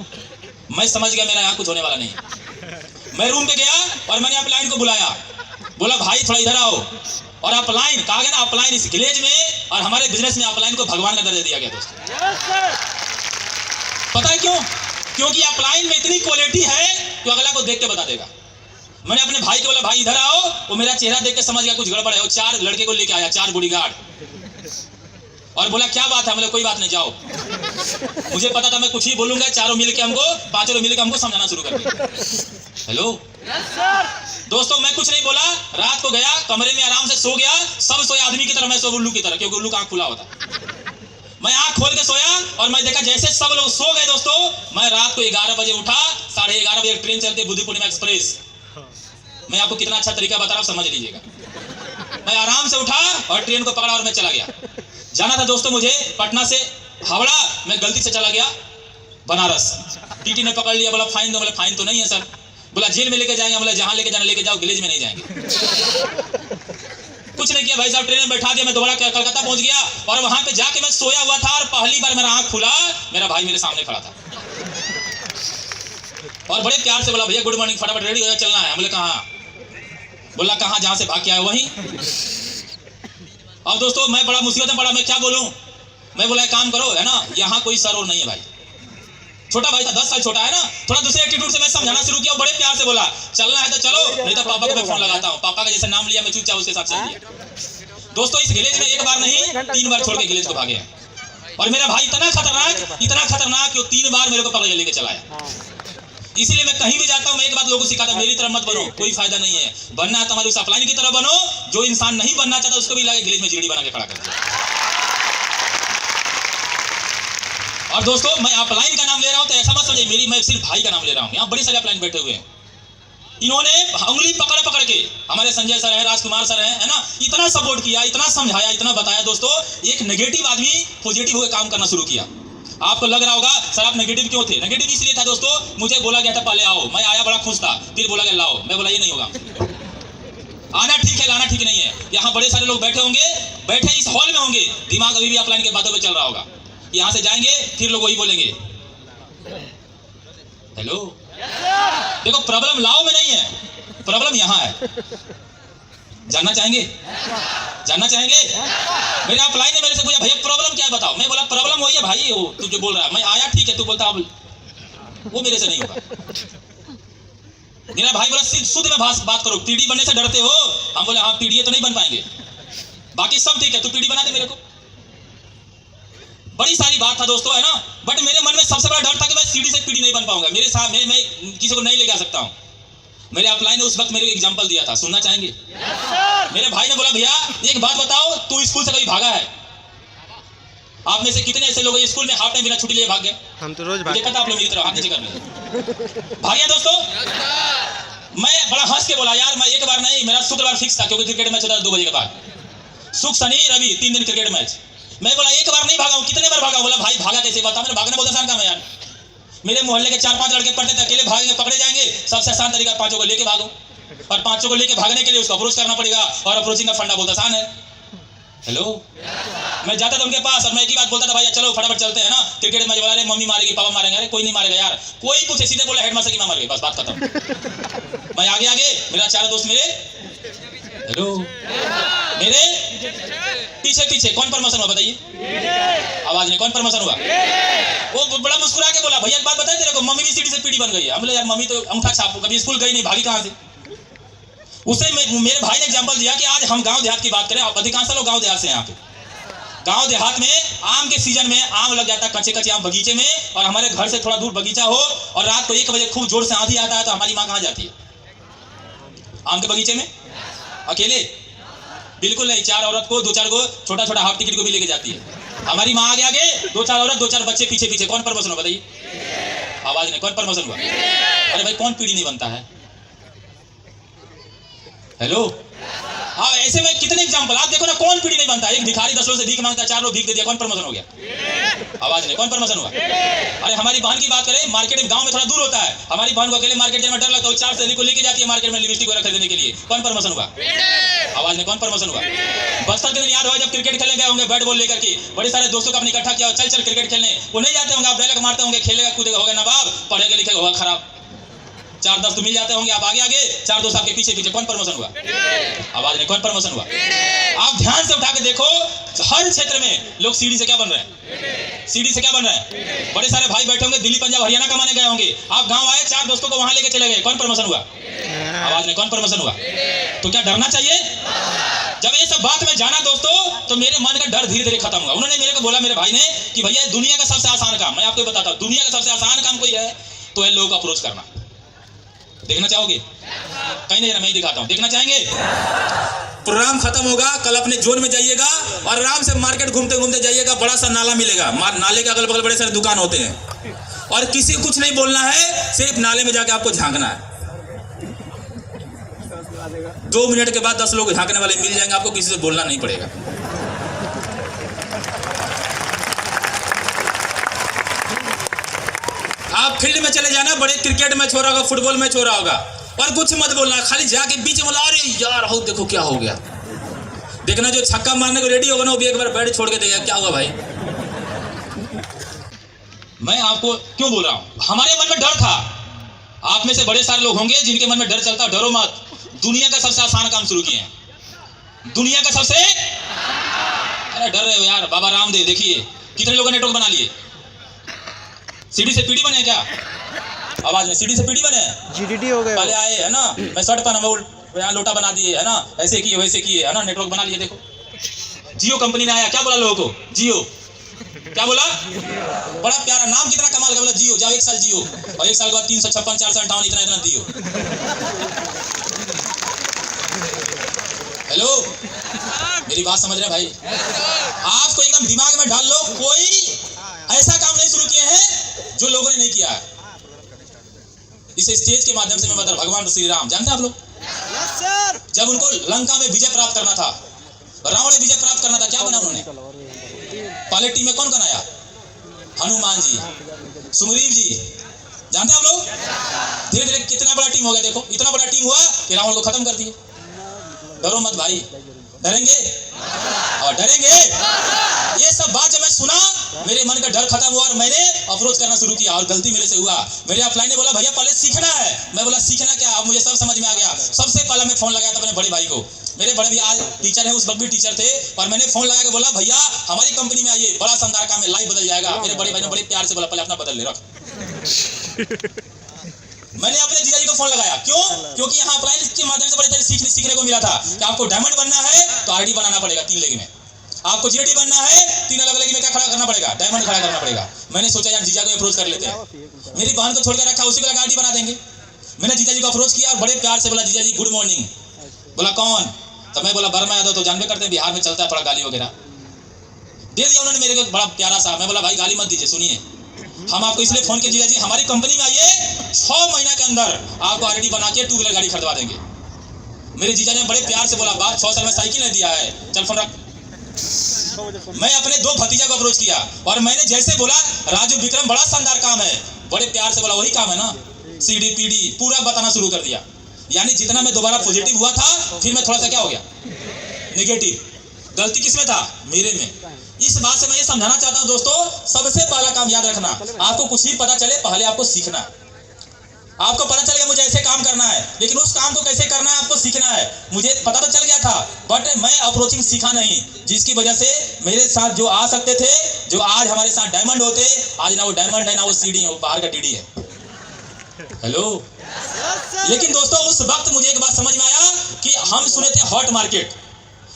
मैं समझ गया मेरा यहाँ कुछ होने वाला नहीं। मैं रूम पे गया और मैंने अपलाइन को बुलाया, बोला भाई थोड़ा इधर आओ। और अपलाइन कहा गया ना, अपलाइन इस विलेज में और हमारे बिजनेस में अपलाइन को भगवान का दर्जा दिया गया दोस्तों। पता है क्यों? क्योंकि अपलाइन में इतनी क्वालिटी है कि अगला को देख के बता देगा। मैंने अपने भाई को बोला भाई इधर आओ, वो मेरा चेहरा देख के समझ गया कुछ गड़बड़ है। वो 4 लड़के को लेके आया, 4 बॉडीगार्ड, और बोला क्या बात है? मतलब कोई बात नहीं जाओ। मुझे पता था मैं कुछ ही बोलूंगा, चारों मिलके हमको, 5 लोग मिलके हमको समझाना शुरू कर दिया। हेलो दोस्तों, मैं कुछ नहीं बोला, रात को गया कमरे में आराम से सो गया, सब सोए आदमी की तरह, मैं सो उल्लू की तरह, क्योंकि उल्लू का आंख खुला होता। मैं आंख खोल के सोया और मैं देखा जैसे सब लोग सो गए दोस्तों, मैं रात को 11 बजे उठा, 11:30 बजे ट्रेन चलती बुद्धि पूर्णिमा एक्सप्रेस। मैं आपको कितना अच्छा तरीका बता रहा हूं, समझ लीजिएगा। मैं आराम से उठा और ट्रेन को पकड़ा और मैं चला गया। जाना था दोस्तों मुझे पटना से हावड़ा, मैं गलती से चला गया बनारस। टीटी ने पकड़ लिया, बोला फाइन दो। बोला फाइन तो नहीं है सर। बोला जेल में लेके जाएंगे। बोला जहां लेके जाना लेके जाओ, विलेज में नहीं जाएंगे। कुछ नहीं किया भाई साहब, ट्रेन में बैठा दिया, मैं दोबारा कलकत्ता पहुंच गया और वहां पे जाके मैं सोया हुआ था और पहली बार मेरा आंख खुला, मेरा भाई मेरे सामने खड़ा था और बड़े प्यार से बोला भैया गुड मॉर्निंग, फटाफट रेडी हो जा, चलना है। बोले कहाँ? बोला कहाँ? जहां से भाग के आया वहीं। अब दोस्तों मैं बड़ा मुसीबत में पड़ा, मैं क्या बोलूं? मैं बोला काम करो, है ना, यहाँ कोई सर और नहीं है भाई, छोटा भाई था 10 साल छोटा है ना, थोड़ा दूसरे एटीट्यूड से मैं समझाना शुरू किया, बड़े प्यार से बोला चलना है तो चलो, नहीं तो पापा को मैं फोन लगाता हूँ। पापा का जैसे नाम लिया मैं चुपचाप उसके साथ चल दिया। दोस्तों इस विलेज में एक बार नहीं 3 बार छोड़ के विलेज को भागे हैं और मेरा भाई इतना खतरनाक कि वो 3 बार मेरे को पकड़ के लेके चलाया। इसीलिए मैं कहीं भी जाता हूं, मैं एक बात लोगों को सिखाता हूं, मेरी तरह मत बनो, कोई फायदा नहीं है। बनना है तुम्हारी उस अपलाइन की तरह बनो, जो इंसान नहीं बनना चाहता उसको भी लाके विलेज में जीडी बना के खड़ा करते। और दोस्तों मैं अपलाइन का नाम ले रहा हूं तो ऐसा मत समझिए मैं सिर्फ भाई का नाम ले रहा हूं, यहाँ बड़ी सारे अपलाइन बैठे हुए हैं। इन्होंने उंगली पकड़ पकड़ के, हमारे संजय सर है, राजकुमार सर है ना, इतना सपोर्ट किया, इतना समझाया, इतना बताया। दोस्तों एक नेगेटिव आदमी पॉजिटिव होकर काम करना शुरू किया। आपको लग रहा होगा सर आप नेगेटिव क्यों थे? नेगेटिव इसलिए था दोस्तों, मुझे बोला गया था पहले आओ, मैं आया बड़ा खुश था, फिर बोला गया लाओ, मैं बोला ये नहीं होगा। आना ठीक है, लाना ठीक नहीं है। यहाँ बड़े सारे लोग बैठे होंगे, बैठे इस हॉल में होंगे, दिमाग अभी भी अपलाइन के बातों पे चल रहा होगा। यहाँ से जाएंगे फिर लोग वही बोलेंगे। हेलो देखो प्रॉब्लम लाओ में नहीं है, प्रॉब्लम यहाँ है। जानना चाहेंगे? जानना चाहेंगे? मेरे अपलाइन ने मेरे से पूछा भैया प्रॉब्लम क्या है बताओ। मैं बोला प्रॉब्लम वही है भाई, वो तू जो बोल रहा है। मैं आया ठीक है, तू बोलता वो मेरे से नहीं होगा। मेरा भाई बोला शुद्ध में बात करो, पीडी बनने से डरते हो? हम बोले हाँ पीडी तो नहीं बन पाएंगे, बाकी सब ठीक है, तू पीडी बना दे मेरे को। बड़ी सारी बात था दोस्तों, है ना, बट मेरे मन में सबसे बड़ा डर था कि मैं सीढ़ी से पीडी नहीं बन पाऊंगा, मेरे साथ मैं किसी को नहीं ले जा सकता हूँ। मेरे अपलाइन ने उस वक्त मेरे को एग्जांपल दिया था, सुनना चाहेंगे? मेरे भाई ने बोला भैया एक बात बताओ, तू स्कूल से कभी भागा है? आप में से कितने ऐसे लोग स्कूल में हाफ टाइम बिना छुट्टी लिए भाग गए? हम तो रोज भागते हैं। आप लोग मेरी तरह हाथ नीचे कर रहे भागिया दोस्तों। मैं बड़ा हंस के बोला यार मैं एक बार नहीं, मेरा शुक्रवार फिक्स था क्योंकि क्रिकेट मैच होता है 2 बजे के बाद, शुक्र शनि रवि 3 दिन क्रिकेट मैच। मैं बोला एक बार नहीं भागा हूं, कितने बार भागा? बोला भाई भागा कैसे बता। मैंने भागना बहुत आसान काम है यार, मेरे मोहल्ले के 4-5 लड़के पढ़ते थे, अकेले भागेंगे पकड़े जाएंगे, सबसे आसान तरीका 5 को लेके भागो, और 5 को लेके भागने के लिए उसको अप्रोच करना पड़ेगा, और अप्रोचिंग का फंडा बहुत आसान है। हेलो मैं जाता था उनके पास और मैं एक ही बात बोलता था, भैया चलो फटाफट चलते हैं ना क्रिकेट मैच। बोला मम्मी मारेगी, पापा मारेंगे। अरे कोई नहीं मारेगा यार, कोई पूछे सीधे बोला हेडमास्टर की मां मर गई, बस बात खत्म। मैं आगे आगे, मेरा चार दोस्त मेरे हेलो मेरे पीछे पीछे। कौन प्रमोशन हुआ बताइए? आवाज नहीं, कौन प्रमोशन हुआ? वो बड़ा मुस्कुरा के बोला, भैया एक बात बताए तेरे को, मम्मी भी सीढ़ी से पीढ़ी बन गई है। हम बोले यार मम्मी तो अंगूठा छाप, कभी स्कूल गई नहीं, भागी कहाँ से? उसे मेरे भाई ने एग्जांपल दिया कि आज हम गांव देहात की बात करें, अधिकांश लोग गांव देहात से यहाँ पे। गांव देहात में आम के सीजन में आम लग जाता है, कच्चे कच्चे आम बगीचे में, और हमारे घर से थोड़ा दूर बगीचा हो और रात को 1 बजे खूब जोर से आंधी आता है, तो हमारी माँ कहाँ जाती है? आम के बगीचे में अकेले? बिल्कुल नहीं, 4 औरत को 2-4 को छोटा छोटा हाफ टिकट को भी लेके जाती है। हमारी माँ आगे आगे, 2-4 औरत 2-4 बच्चे पीछे पीछे। कौन प्रमोशन हुआ बताइए? आवाज नहीं, कौन प्रमोशन हुआ? अरे भाई कौन पीढ़ी नहीं बनता है? हेलो हाँ, ऐसे में कितने एग्जांपल आप देखो ना, कौन पीढ़ी नहीं बनता? एक भिखारी 10 लोग से भीख मांगता है, 4 लोग भीख दे दिया, कौन प्रमोशन हो गया? आवाज नहीं, कौन प्रमोशन हुआ? अरे हमारी बहन की बात करें, मार्केट में गांव में थोड़ा दूर होता है, हमारी बहन को अकेले मार्केट जाने में डर लगता है, 4 सहेली को लेके जाती है मार्केट में लिपस्टिक वगैरह खरीदने के लिए, कौन प्रमोशन हुआ? आवाज नहीं, कौन प्रमोशन हुआ? बचपन के दिन याद हुआ जब क्रिकेट खेलने गए होंगे, बैट बॉल लेकर के, बड़े सारे दोस्तों को अपने इकट्ठा किया, चल चल क्रिकेट खेलने। वो नहीं जाते होंगे, आप डायलॉग मारते होंगे, खेलेगा कूदेगा होगा नवाब, पढ़ेगा लिखेगा होगा खराब। 4 दोस्त मिल जाते होंगे, आप आगे आगे, 4 दोस्त आपके पीछे पीछे, कौन प्रमोशन हुआ? आवाज नहीं, कौन प्रमोशन हुआ? आप ध्यान से उठा के देखो, हर क्षेत्र में लोग सीढ़ी से क्या बन रहे हैं? सीढ़ी से क्या बन रहे हैं? बड़े सारे भाई बैठे होंगे, दिल्ली पंजाब हरियाणा कमाने गए होंगे, आप गांव आए, 4 दोस्तों को वहां लेके चले गए, कौन प्रमोशन हुआ? आवाज नहीं, कौन प्रमोशन हुआ? तो क्या डरना चाहिए? जब ये सब बात में जाना दोस्तों, तो मेरे मन का डर धीरे धीरे खत्म हुआ। उन्होंने मेरे को बोला, मेरे भाई ने, कि भैया दुनिया का सबसे आसान काम, मैं आपको बताता हूँ, दुनिया का सबसे आसान काम कोई है तो है लोगों को अप्रोच करना। देखना चाहोगे? कहीं नहीं, मैं ही दिखाता हूं, देखना चाहेंगे? प्रोग्राम खत्म होगा, कल अपने जोन में जाइएगा और आराम से मार्केट घूमते घूमते जाइएगा, बड़ा सा नाला मिलेगा, नाले के अगल बगल बड़े सारे दुकान होते हैं, और किसी को कुछ नहीं बोलना है, सिर्फ नाले में जाके आपको झांकना है। 2 मिनट के बाद 10 लोग झांकने वाले मिल जाएंगे, आपको किसी से बोलना नहीं पड़ेगा। आप फील्ड में चले जाना, बड़े क्रिकेट मैच हो रहा होगा, फुटबॉल मैच हो रहा होगा, और कुछ मत बोलना, खाली जाके बीच में बोला, अरे यार हो देखो क्या हो गया। देखना जो छक्का मारने को रेडी होगा ना, वो भी एक बार बैट छोड़ के देगा, क्या हुआ भाई? मैं आपको क्यों बोल रहा हूं? हमारे मन में डर था। आप में से बड़े सारे लोग होंगे जिनके मन में डर चलता, डरो मत। दुनिया का सबसे आसान काम शुरू किए हैं, दुनिया का सबसे, अरे डर रहे हो यार, बाबा रामदेव देखिए कितने लोगों ने नेटवर्क बना लिए, सीढ़ी से पीढ़ी बने क्या? आवाज में, सीढ़ी से पीढ़ी बने, जीडीडी हो गए, पहले आए है ना, मैं शर्ट पहना, वो यहाँ लोटा बना दिए है ना, ऐसे किए वैसे किए है ना, नेटवर्क बना लिए। देखो जियो कंपनी ने आया, क्या बोला लोगों को? जियो, क्या बोला? बड़ा प्यारा नाम, कितना कमाल का बोला, जियो, जाओ 1 साल जियो, और 1 साल के बाद 356, 458, इतना इतना दियो। हेलो, मेरी बात समझ रहे भाई? आपको एकदम दिमाग में डाल लो, कोई ऐसा काम नहीं शुरू किए हैं जो लोगों ने नहीं किया है। इस स्टेज के माध्यम से मैं बता, भगवान श्री राम जानते हैं आप लोग? जब उनको लंका में विजय प्राप्त करना था, रावण ने विजय प्राप्त करना था, क्या बना उन्होंने? पहले टीम में कौन कौन आया? हनुमान जी, सुग्रीव जी, जानते हैं आप लोग? धीरे धीरे कितना बड़ा टीम हो गया, देखो इतना बड़ा टीम हुआ कि रावण को खत्म कर दिए। डरो मत भाई, डरेंगे और डरेंगे। ये सब बात जब मैं सुना, मेरे मन का डर खत्म हुआ और मैंने अप्रोच करना शुरू किया, और गलती मेरे से हुआ। मेरे अपलाइन ने बोला, भैया पहले सीखना है। मैं बोला सीखना क्या? अब मुझे सब समझ में आ गया। सबसे पहले मैं फोन लगाया था अपने बड़े भाई को, मेरे बड़े भैया आज टीचर है, उस वक्त भी टीचर थे, और मैंने फोन लगा के बोला, भैया हमारी कंपनी में आइए, बड़ा शानदार काम है, लाइफ बदल जाएगा। मेरे बड़े भाई ने बड़े प्यार से बोला, पहले अपना बदल ले रख। मैंने अपने जीजा जी को फोन लगाया, क्यों? क्योंकि यहाँ अप्लाइन के माध्यम से बड़े सारे सीखने को मिला था कि आपको डायमंड बनना है तो आरडी बनाना पड़ेगा 3 लेग में, आपको जेडी बनना है 3 अलग लेग में क्या खड़ा करना पड़ेगा? डायमंड खड़ा करना पड़ेगा। मैंने सोचा यार जीजा को अप्रोच कर लेते हैं, मेरी बहन को छोड़ के रखा, उसी को लगा आरडी बना देंगे। मैंने जीजा जी को अप्रोच किया और बड़े प्यार से बोला, जीजा जी गुड मॉर्निंग। बोला कौन? तो मैं बोला वर्मा यादव, तो जानबे करते हैं बिहार में चलता है थोड़ा गाली वगैरह। दे दिया उन्होंने मेरे को बड़ा प्यारा सा। मैं बोला भाई गाली मत दीजिए, सुनिए हम आपको इसलिए फोन किए जीजा जी, हमारी कंपनी में आइए, 6 महीना के अंदर आपको आरडी बना के 2 व्हीलर गाड़ी खरीदवा देंगे। मेरे जीजा ने बड़े प्यार से बोला, बाप 6 साल में साइकिल नहीं दिया है, चल फोन रख। मैं अपने 2 भतीजा को अप्रोच किया और मैंने जैसे बोला, राजू विक्रम बड़ा शानदार काम है, बड़े प्यार से बोला वही काम है ना, सीडी पीडी पूरा बताना शुरू कर दिया। यानी जितना मैं दोबारा पॉजिटिव हुआ था, फिर मैं थोड़ा सा क्या हो गया, नेगेटिव। गलती किसमें था? मेरे में। इस बात से मैं ये समझाना चाहता हूं दोस्तों, सबसे पहला काम याद रखना, आपको कुछ ही पता चले पहले आपको सीखना। आपको पता चल गया मुझे ऐसे काम करना है, लेकिन उस काम को कैसे करना है आपको सीखना है। मुझे पता तो चल गया था, बट मैं अप्रोचिंग सीखा नहीं, जिसकी वजह से मेरे साथ जो आ सकते थे, जो आज हमारे साथ डायमंड होते, आज ना वो डायमंड है ना वो सीडी है, वो बाहर का डीडी है। हेलो। लेकिन दोस्तों उस वक्त मुझे एक बात समझ में आया कि हम सुने थे हॉट मार्केट,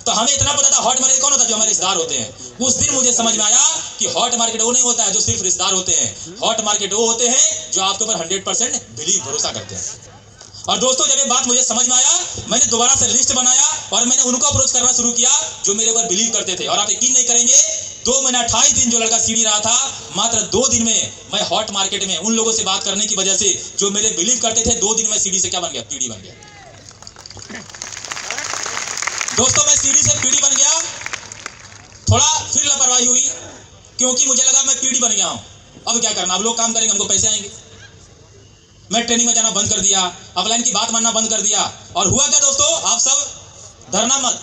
तो हमें इतना पता था हॉट मार्केट कौन होता है, जो हमारे रिश्तेदार होते हैं। उस दिन मुझे समझ में आया कि हॉट मार्केट वो नहीं होता है जो सिर्फ रिश्तेदार होते हैं, हॉट मार्केट वो होते हैं जो आपके ऊपर 100% बिलीव भरोसा करते हैं। और दोस्तों जब ये बात मुझे समझ में आया, मैंने दोबारा से लिस्ट बनाया और मैंने उनको अप्रोच करना शुरू किया जो मेरे ऊपर बिलीव करते थे। और आप यकीन नहीं करेंगे, 2 महीना 28 दिन जो लड़का सीढ़ी रहा था, मात्र 2 दिन में मैं हॉट मार्केट में उन लोगों से बात करने की वजह से जो मेरे बिलीव करते थे, 2 दिन में सीढ़ी से क्या बन गया, पीढ़ी बन गया। दोस्तों मैं सीढ़ी से पीढ़ी बन गया। थोड़ा फिर लापरवाही हुई, क्योंकि मुझे लगा मैं पीढ़ी बन गया हूं, अब क्या करना, अब लोग काम करेंगे, हमको पैसे आएंगे। मैं ट्रेनिंग में जाना बंद कर दिया, अपलाइन की बात मानना बंद कर दिया। और हुआ क्या दोस्तों, आप सब डरना मत,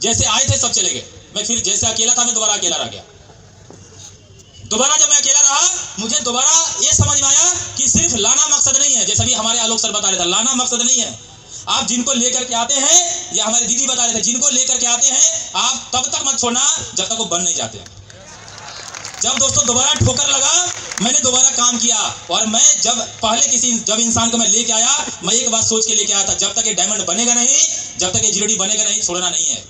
जैसे आए थे सब चले गए। मैं फिर जैसे अकेला था मैं दोबारा अकेला रह गया। दोबारा जब मैं अकेला रहा, मुझे दोबारा ये समझ में आया कि सिर्फ लाना मकसद नहीं है, जैसा भी हमारे आलोक सर बता रहे थे, लाना मकसद नहीं है। आप जिनको लेकर के आते हैं, या हमारी दीदी बता रहे थे, जिनको लेकर के आते हैं आप तब तक मत छोड़ना जब तक वो बन नहीं जाते। जब दोस्तों दोबारा ठोकर लगा, मैंने दोबारा काम किया। और मैं जब इंसान को मैं लेके आया, मैं एक बात सोच के लेके आया था, जब तक ये डायमंड बनेगा नहीं, जब तक ये जीडी बनेगा नहीं, छोड़ना नहीं है।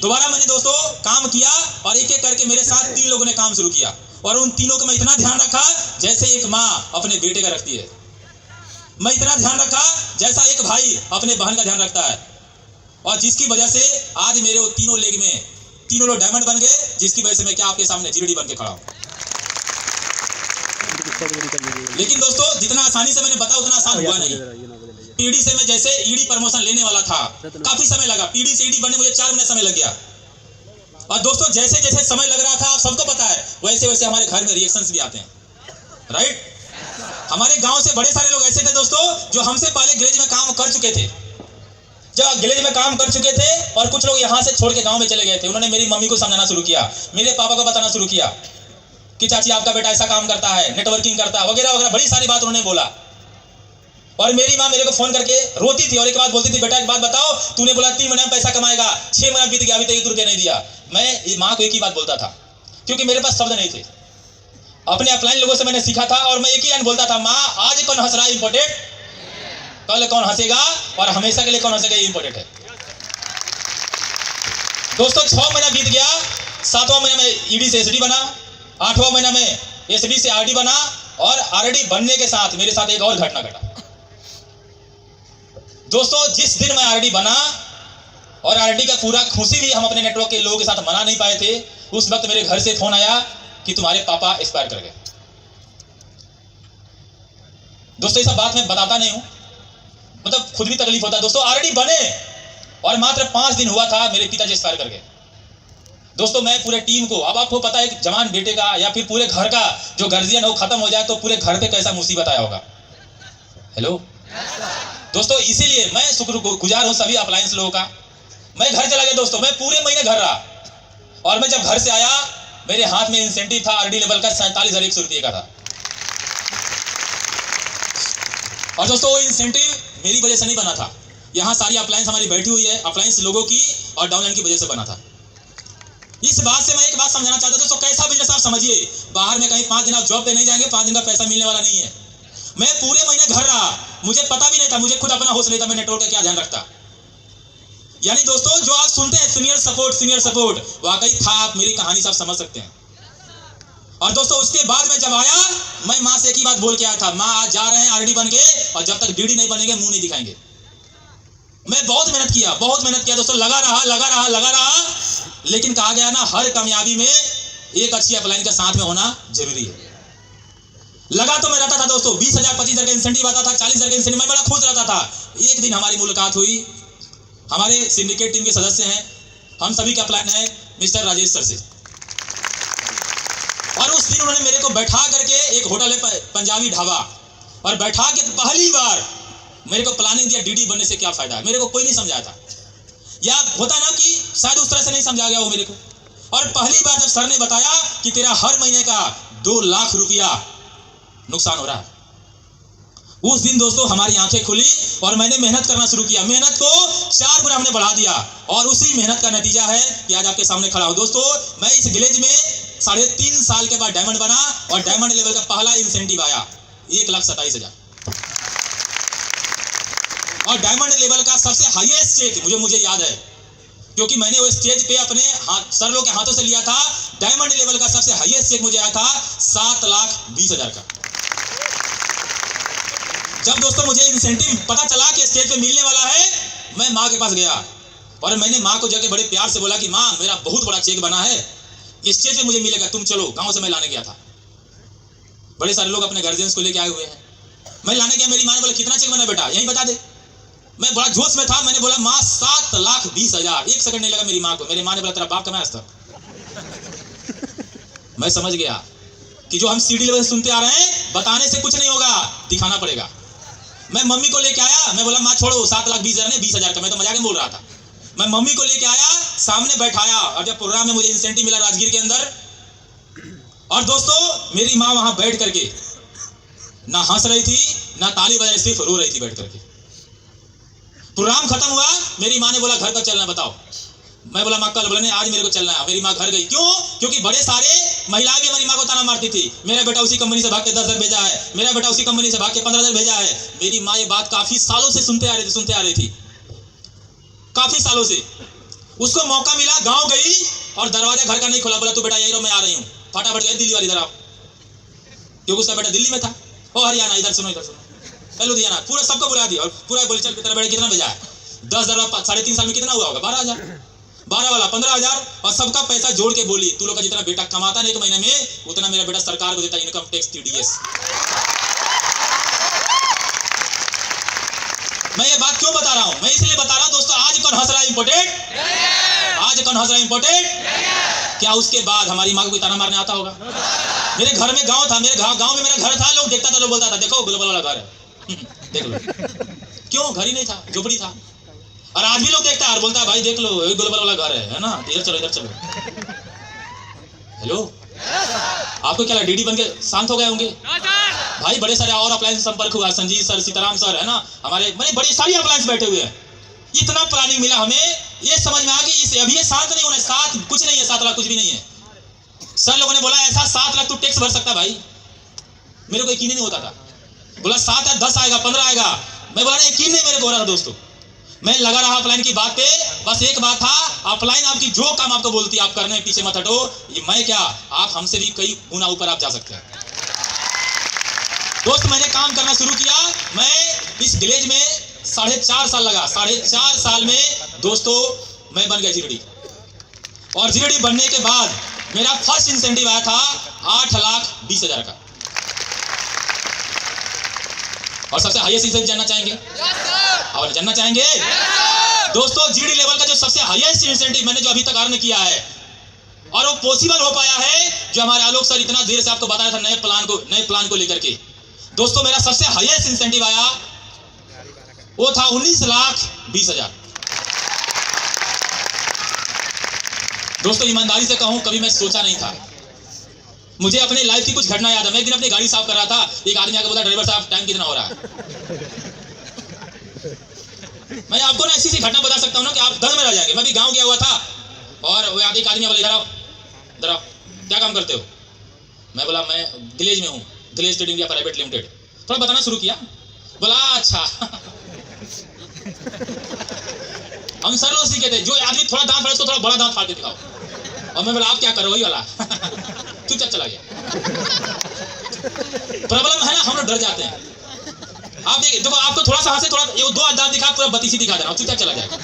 दोबारा मैंने दोस्तों काम किया और एक एक करके मेरे साथ 3 लोगों ने काम शुरू किया। और उन तीनों को मैं इतना ध्यान रखा जैसे एक माँ अपने बेटे का रखती है। मैं इतना ध्यान रखा जैसा एक भाई अपने बहन का ध्यान रखता है। और जिसकी वजह से आज मेरे वो तीनों लेग में 3 लोग डायमंड बन गए, जिसकी वजह से मैं क्या आपके सामने जीडी बन के खड़ा हूं। लेकिन दोस्तों जितना आसानी से मैंने बताया उतना आसान हुआ नहीं। पीडी से मैं जैसे ईडी प्रमोशन लेने वाला था, काफी समय लगा, पीडी से ईडी बनने मुझे 4 महीने समय लग गया। और दोस्तों जैसे जैसे समय लग रहा था, आप सबको पता है, वैसे वैसे हमारे घर में रिएक्शंस भी आते हैं, राइट। हमारे गांव से बड़े सारे लोग ऐसे थे दोस्तों जो हमसे पहले ग्लेज में काम कर चुके थे, जब ग्लेज में काम कर चुके थे। और कुछ लोग यहाँ से छोड़ के गांव में चले गए थे। उन्होंने मेरी मम्मी को समझाना शुरू किया, मेरे पापा को बताना शुरू किया कि चाची आपका बेटा ऐसा काम करता है, नेटवर्किंग करता है, वगैरह वगैरह, बड़ी सारी बात उन्होंने बोला। और मेरी माँ मेरे को फोन करके रोती थी और एक बात बोलती थी, बेटा एक बात बताओ, तूने बोला 3 महीने में पैसा कमाएगा, 6 महीना बीत गया, अभी तक 1 रुपया नहीं दिया। मैं माँ को एक ही बात बोलता था, क्योंकि मेरे पास शब्द नहीं थे। अपने अपलाइन लोगों से मैंने सीखा था और मैं एक ही लाइन बोलता था, माँ आज कौन हंस रहा है इंपॉर्टेंट, कल कौन हंसेगा और हमेशा के लिए कौन हंसेगा ये इंपॉर्टेंट है। दोस्तों 6 महीना बीत गया, 7वां महीना में ईडी से एसडी बना, 8वां महीना में एसडी से आरडी बना। और आरडी बनने के साथ मेरे साथ एक और घटना घटा दोस्तों। जिस दिन मैं आरडी बना और आरडी का पूरा खुशी भी हम अपने नेटवर्क के लोगों के साथ मना नहीं पाए थे, उस वक्त मेरे घर से फोन आया कि तुम्हारे पापा एक्सपायर कर गए। दोस्तों ये सब बात मैं बताता नहीं हूं, मतलब खुद भी तकलीफ होता है। दोस्तों आरडी बने और मात्र 5 दिन हुआ था मेरे पिताजी एक्सपायर कर गए। दोस्तों मैं पूरे टीम को, अब आपको पता है कि जवान बेटे का या फिर पूरे घर का जो गार्जियन हो खत्म हो जाए तो पूरे घर पे कैसा मुसीबत आया होगा। हेलो दोस्तों, इसीलिए मैं शुक्रगुजार हूं सभी अप्लायंस लोगों का। मैं घर चला गया दोस्तों, मैं पूरे महीने घर रहा। और मैं जब घर से आया, मेरे हाथ में इंसेंटिव था आरडी लेवल का 47,100 रुपये का था। और दोस्तों वो इंसेंटिव मेरी वजह से नहीं बना था, यहाँ सारी अप्लायंस हमारी बैठी हुई है, अप्लायंस लोगों की और डाउनलाइन की वजह से बना था। इस बात से मैं एक बात समझाना चाहता हूं दोस्तों, कैसा बिजनेस आप समझिए, बाहर में कहीं 5 दिन आप जॉब पे नहीं जाएंगे, 5 दिन का पैसा मिलने वाला नहीं है। मैं पूरे महीने घर रहा, मुझे पता भी नहीं था, मुझे खुद अपना होश नहीं था मैं नेटवर्क का क्या ध्यान रखता। यानी दोस्तों जो आप सुनते हैं सीनियर सपोर्ट, वाकई था, आप मेरी कहानी सब समझ सकते हैं। और दोस्तों उसके बाद में जब आया, मैं माँ से एक ही बात बोल के आया था, माँ आज जा रहे हैं आरडी बन के, और जब तक डीडी नहीं बनेंगे मुंह नहीं दिखाएंगे। मैं बहुत मेहनत किया दोस्तों, लगा रहा। लेकिन कहा गया ना, हर कामयाबी में एक अच्छी अपलाइन का साथ में होना जरूरी है। लगा तो मैं रहता था दोस्तों, 20,000 25,000 का इंसेंटिव आता था, 40,000 का इंसेंटिव, मैं बड़ा खुश रहता था। एक दिन हमारी मुलाकात हुई, हमारे सिंडिकेट टीम के सदस्य हैं, हम सभी का प्लान है मिस्टर राजेश सर से। और उस दिन उन्होंने मेरे को बैठा करके, एक होटल है पंजाबी ढाबा, और बैठा के पहली बार मेरे को प्लानिंग दिया डीडी बनने से क्या फायदा है। मेरे को कोई नहीं समझाया था, या होता ना कि शायद उस तरह से नहीं समझा गया वो मेरे को। और पहली बार जब सर ने बताया कि तेरा हर महीने का 2 लाख रुपया नुकसान हो रहा है, उस दिन दोस्तों हमारी आंखें खुली और मैंने मेहनत करना शुरू किया। मेहनत को 4 गुना हमने बढ़ा दिया और उसी मेहनत का नतीजा है कि आज आपके सामने खड़ा हूं। दोस्तों मैं इस विलेज में 3.5 साल के बाद डायमंड बना और डायमंड लेवल का पहला इंसेंटिव आया 1,27,000 और डायमंड लेवल का सबसे हाईएस्ट चेक मुझे याद है, क्योंकि मैंने वो स्टेज पे अपने सर लोग के हाथों से लिया था। डायमंड लेवल का सबसे हाईएस्ट चेक मुझे आया था 7,20,000 का। जब दोस्तों मुझे इंसेंटिव पता चला कि स्टेज पे मिलने वाला है, मैं माँ के पास गया और मैंने माँ को जाके बड़े प्यार से बोला कि माँ मेरा बहुत बड़ा चेक बना है, स्टेज पे मुझे मिलेगा, तुम चलो। गांव से मैं लाने गया था, बड़े सारे लोग अपने गार्जियंस को लेके आए हुए हैं। मैं लाने गया, मेरी माँ ने बोला कितना चेक बना बेटा, यही बता दे। मैं बड़ा जोश में था, मैंने बोला माँ 7,20,000। 1 सेकंड नहीं लगा मेरी माँ को। मेरी माँ ने बोला तेरा बाप कमाया आज तक। मैं समझ गया कि जो हम सीडी लेवल सुनते आ रहे हैं, बताने से कुछ नहीं होगा, दिखाना पड़ेगा। मैं मम्मी को लेके आया, मैं बोला माँ छोड़ो 7,20,000 ने 20,000 का, मैं तो मजाक में बोल रहा था। मैं मम्मी को लेके आया, सामने बैठाया और जब प्रोग्राम में मुझे इंसेंटिव मिला राजगीर के अंदर, और दोस्तों मेरी माँ वहां बैठ करके ना हंस रही थी ना ताली बजा रही, सिर्फ रो रही थी बैठ करके। प्रोग्राम खत्म हुआ, मेरी माँ ने बोला घर कब चलना बताओ। मैं बोला माँ कल। बोला नहीं आज मेरे को चलना है। मेरी माँ घर गई। क्यों? क्योंकि बड़े सारे महिलाएं भी हमारी माँ को ताना मारती थी, मेरा बेटा उसी कंपनी से भाग के 10,000 भेजा है, मेरा बेटा उसी कंपनी से भाग के 15,000 भेजा है। मेरी माँ ये बात काफी सालों से सुनते आ रही थी, काफी सालों से। उसको मौका मिला, गाँव गई और दरवाजा घर का नहीं खोला। बोला तू बेटा यही रहो, मैं आ रही हूँ। फटाफट गए दिल्ली वाली इधर आओ, क्योंकि उसका बेटा दिल्ली में था। ओ हरियाणा इधर सुनो, लुधियाना, पूरा सबको बुला दिया और पूरा बोले चल तेरा बेटा कितना भेजा है? 10,000 3.5 साल में कितना हुआ होगा? 12,000। 12 वाला 15,000 और सबका पैसा जोड़ के बोली तू लोग का जितना बेटा कमाता नहीं 1 महीने में, उतना मेरा बेटा सरकार को देता, इनकम टैक्स TDS। मैं ये बात क्यों बता रहा हूं? मैं इसलिए बता रहा हूं दोस्तों, आज कौन हंस रहा है इंपॉर्टेंट? आज कौन हंस रहा है इंपॉर्टेंट? क्या उसके बाद हमारी माँ को कोई ताना मारने आता होगा? मेरे घर में गांव था, मेरे गांव में मेरा घर था, लोग देखता था, लोग बोलता था देखो ग्लोबल वाला घर है, देख लो। क्यों? घर ही नहीं था, झोपड़ी था। और आज भी लोग देखता है और बोलता है भाई देख लो ग्लोबल वाला घर है ना, इधर चलो इधर चलो। हेलो, आपको क्या लगा डीडी बन के शांत हो गए होंगे? भाई बड़े सारे और अप्लायंस संपर्क हुआ, संजीव सर, सीताराम सर है ना, हमारे मैंने बड़े सारी अप्लायंस बैठे हुए हैं। इतना प्लानिंग मिला हमें, ये समझ में आ गई इस अभी ये शांत नहीं होना है। 7 कुछ नहीं है, 7 लाख कुछ भी नहीं है। सर लोगों ने बोला ऐसा 7 लाख तू टैक्स भर सकता भाई। मेरे को यकीन नहीं होता था। बोला 7 या 10 आएगा 15 आएगा। मैं बोला यकीन नहीं मेरे को हो रहा था दोस्तों। मैं लगा रहा ऑफलाइन की बात पे। बस एक बात था, ऑफलाइन आपकी जो काम आपको बोलती है आप करने में पीछे मत हटो। ये मैं क्या, आप हमसे भी कई गुना ऊपर आप जा सकते हैं दोस्त। मैंने काम करना शुरू किया। मैं इस विलेज में 4.5 साल लगा। 4.5 साल में दोस्तों मैं बन गया जीडी। और जीडी बनने के बाद मेरा फर्स्ट इंसेंटिव आया था 8,20,000 का। और सबसे हाईएस्ट इंसेंटिव जानना चाहेंगे? और जानना चाहेंगे दोस्तों, जीडी लेवल का जो सबसे हाईएस्ट इंसेंटिव मैंने जो अभी तक अर्न किया है, और वो पॉसिबल हो पाया है जो हमारे आलोक सर इतना देर से आपको बताया था नए प्लान को लेकर के। दोस्तों मेरा सबसे हाईएस्ट इंसेंटिव आया वो था 19,20,000। दोस्तों ईमानदारी से कहूं, कभी मैं सोचा नहीं था। मुझे अपने लाइफ की कुछ घटना याद है। मैं एक दिन अपनी गाड़ी साफ कर रहा था, एक आदमी आके बोला ड्राइवर साहब टाइम कितना हो रहा है। मैं आपको ना ऐसी घटना बता सकता हूं ना कि आप दंग में रह जाएंगे। मैं भी गांव गया हुआ था और वो एक आदमी बोला इधर आओ, क्या काम करते हो? मैं बोला मैं विलेज में हूँ, village trade India private limited. थोड़ा बताना शुरू किया। बोला अच्छा। हम सर लोग सीखे थे, जो आदमी थोड़ा दांत फाड़े उसको थोड़ा बड़ा दांत फाड़ के दिखाओ। और मैं बोला आप क्या करो वही वाला। चुपचाप चला गया। प्रॉब्लम है ना, हम लोग डर जाते हैं। आप देखो आपको थोड़ा सा हंसे, थोड़ा ये 2 दांत दिखा, पूरा बत्तीसी दिखा देना, चुपचाप चला जाएगा।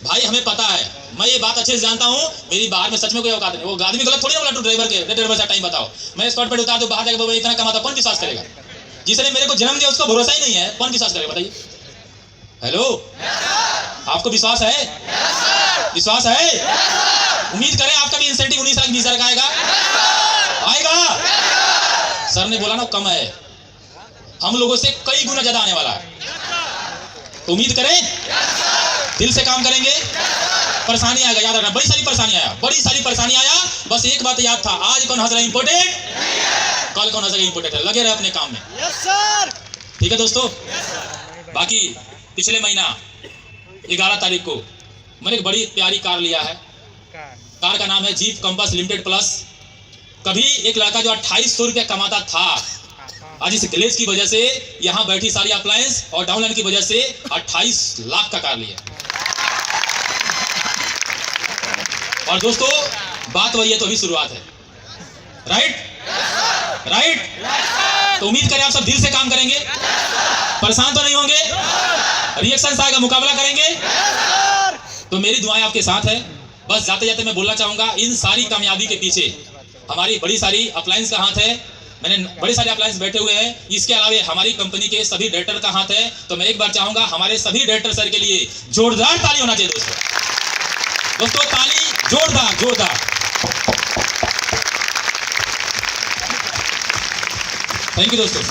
भाई हमें पता है, मैं ये बात अच्छे से जानता हूँ। मेरी बाहर में सच में कोई औकात नहीं। वो आदमी गलत थोड़ी ना बोला, ड्राइवर के ड्राइवर से टाइम बताओ। मैं स्पॉट पे उतार दूं, बाहर जाकर इतना कमाता, कौन विश्वास करेगा? जिसने मेरे को जन्म दिया उसका भरोसा ही नहीं है, कौन विश्वास करेगा बताइए? हेलो, आपको विश्वास है? विश्वास है? उम्मीद करें आपका भी इंसेंटिव 19,20,000 का आएगा। सर ने बोला ना कम है, हम लोगों से कई गुना ज्यादा आने वाला है। तो उम्मीद करें, दिल से काम करेंगे, परेशानी आएगा, याद रखना, बड़ी सारी परेशानी आया। बस एक बात याद था, आज कौन हंस रहा है इम्पोर्टेंट, कल कौन हंस रहा है इम्पोर्टेंट है। लगे रहे अपने काम में। Yes sir. ठीक है दोस्तों। बाकी पिछले महीना 11 तारीख को मैंने एक बड़ी प्यारी कार लिया है। कार का नाम है जीप कंपास लिमिटेड प्लस। कभी एक लड़का जो 2800 रुपया कमाता था, आज इस ग्लेज की वजह से, यहाँ बैठी सारी अप्लायंस और डाउनलाइन की वजह से 28 लाख का कार लिया। और दोस्तों बात वही है, तो अभी शुरुआत है। राइट। तो उम्मीद करें आप सब दिल से काम करेंगे, परेशान तो नहीं होंगे, रिएक्शन आएगा, मुकाबला करेंगे। तो मेरी दुआएं आपके साथ है। बस जाते जाते मैं बोलना चाहूंगा, इन सारी कामयाबी के पीछे हमारी बड़ी सारी अप्लायंस का हाथ है। मैंने बड़े सारे अप्लायंस बैठे हुए हैं, इसके अलावा हमारी कंपनी के सभी डायरेक्टर का हाथ है। तो मैं एक बार चाहूंगा हमारे सभी डायरेक्टर सर के लिए जोरदार ताली होना चाहिए दोस्तों, ताली जोरदार। थैंक यू दोस्तों।